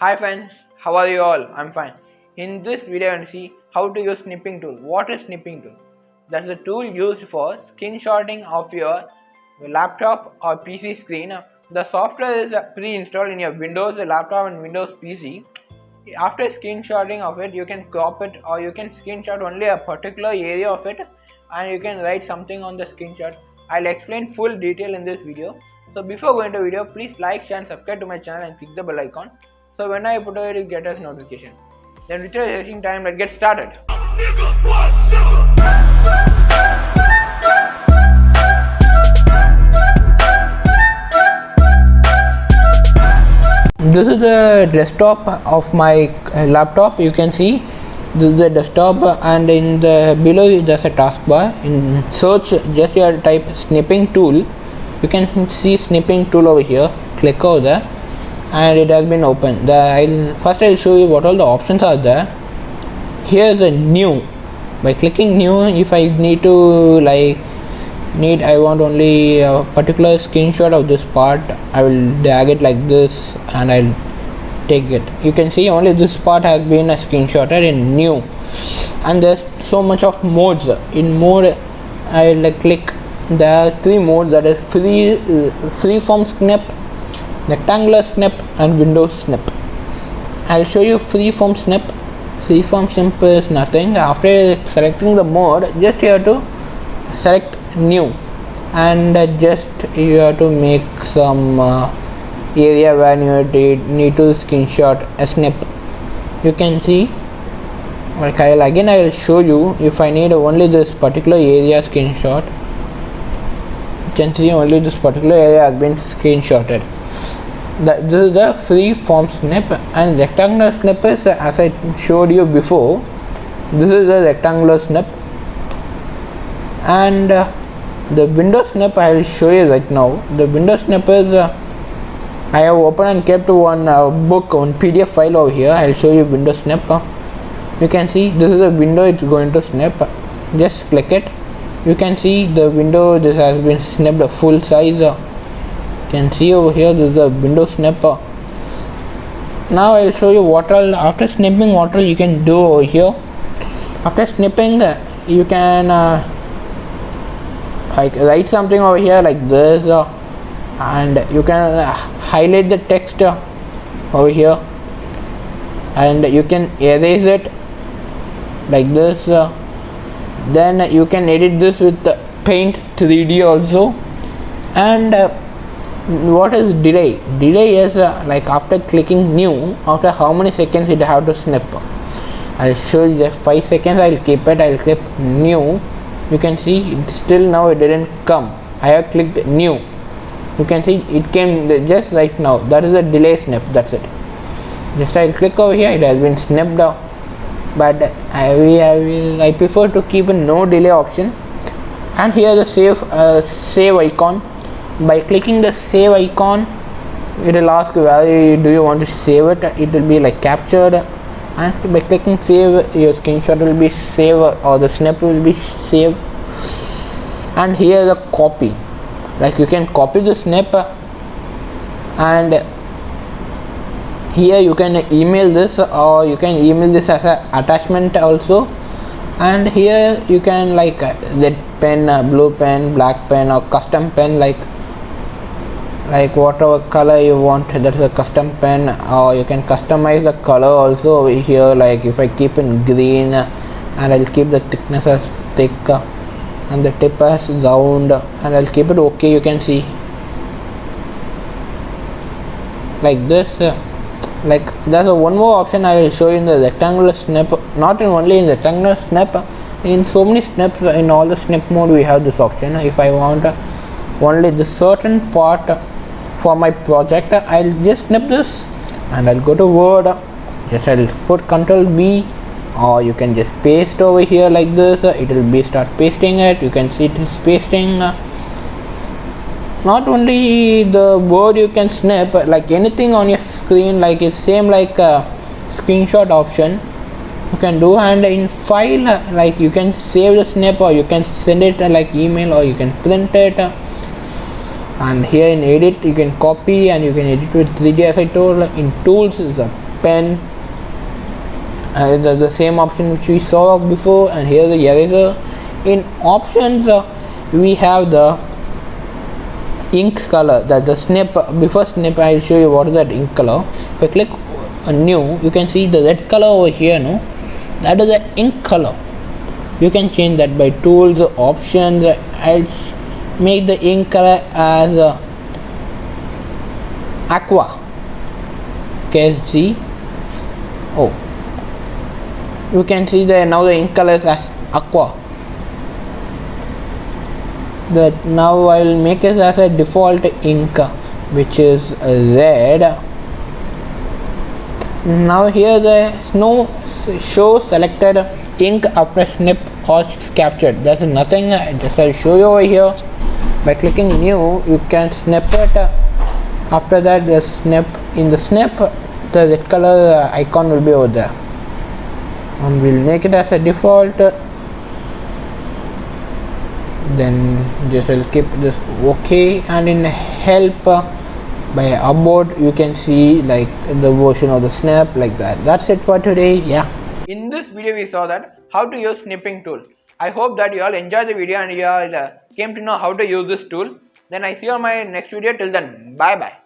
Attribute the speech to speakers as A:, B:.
A: Hi friends, how are you all? I'm fine. In this video I'm going to see how to use snipping tool. What is snipping tool? That's the tool used for screenshotting of your laptop or PC screen. The software is pre-installed in your Windows laptop and Windows PC. After screenshotting of it, you can crop it or you can screenshot only a particular area of it and you can write something on the screenshot. I'll explain full detail in this video. So before going to video, please like, share and subscribe to my channel and click the bell icon. So when I put it, you get a notification. Then without wasting time, let's get started. This is the desktop of my laptop. You can see this is the desktop, and in the below there's a taskbar. In search, just here type snipping tool. You can see snipping tool over here. Click over there and it has been opened. I'll show you what all the options are there. Here's a new. By clicking new, if I need to I want only a particular screenshot of this part, I will drag it like this and I'll take it. You can see only this part has been a screenshotted in new, and there's so much of modes. In mode, I'll click. There are three modes, that is freeform snip, rectangular snip and Windows snip. I'll show you freeform snip. Freeform snip is nothing. After selecting the mode, just you have to select new and just you have to make some area where you need to screenshot a snip. You can see, like I will show you. If I need only this particular area screenshot, you can see only this particular area has been screenshotted. This is the free form snip, and rectangular snip is, as I showed you before, this is the rectangular snip, and the Windows snip I will show you right now. The Windows snip is I have opened and kept one book on PDF file over here. I will show you Windows snip. You can see this is a window, it's going to snip. Just click it. You can see the window, this has been snipped full size. You can see over here this is a window snip. Now I will show you what all, after snipping, what all you can do over here. After snipping, you can write something over here like this, and you can highlight the text over here, and you can erase it like this. Then you can edit this with Paint 3D also. And what is delay? Delay is like after clicking new, after how many seconds it have to snip. I'll show you just 5 seconds. I'll keep it. I'll click new. You can see it still now it didn't come. I have clicked new. You can see it came just right now. That is a delay snip. That's it. Just I'll click over here. It has been snipped out. But I prefer to keep a no delay option. And here the save icon. By clicking the save icon, it will ask where do you want to save it. It will be like captured, and by clicking save, your screenshot will be saved or the snip will be saved. And here the copy, like you can copy the snip, and here you can email this, or you can email this as an attachment also. And here you can like red pen, blue pen, black pen, or custom pen, like whatever color you want, that's a custom pen. Or you can customize the color also over here, like if I keep in green, and I'll keep the thickness as thick and the tip as round, and I'll keep it okay. You can see like this. Like there's one more option I will show you in the rectangular snip. Not only in the rectangular snip, in so many snips, in all the snip mode we have this option. If I want only this certain part for my project, I'll just snip this and I'll go to Word. Just I'll put Ctrl B, or you can just paste over here like this. It will be start pasting it. You can see it is pasting. Not only the word you can snip, like anything on your screen, like it's same like screenshot option you can do. And in file, like you can save the snip, or you can send it like email, or you can print it. And here in edit you can copy and you can edit with 3D as I told. In tools is the pen, the same option which we saw before, and here the eraser. In options we have the ink color, that the snip. Before snip I will show you what is that ink color. If I click on new, you can see the red color over here, no, that is the ink color. You can change that by tools, options. I'll make the ink color as aqua. Okay, see, oh, you can see that now the ink color is as aqua. That now I will make it as a default ink, which is red. Now here the show selected ink after snip or captured. There's nothing, just I'll show you over here. By clicking new, you can snip it. After that, the snip, in the snip, the red color icon will be over there, and we'll make it as a default. Then just I'll keep this okay, and in help by about you can see like the version of the snap like that. That's it for today. Yeah, in this video we saw that how to use snipping tool. I hope that you all enjoyed the video and you all came to know how to use this tool. Then I see you on my next video. Till then, bye bye.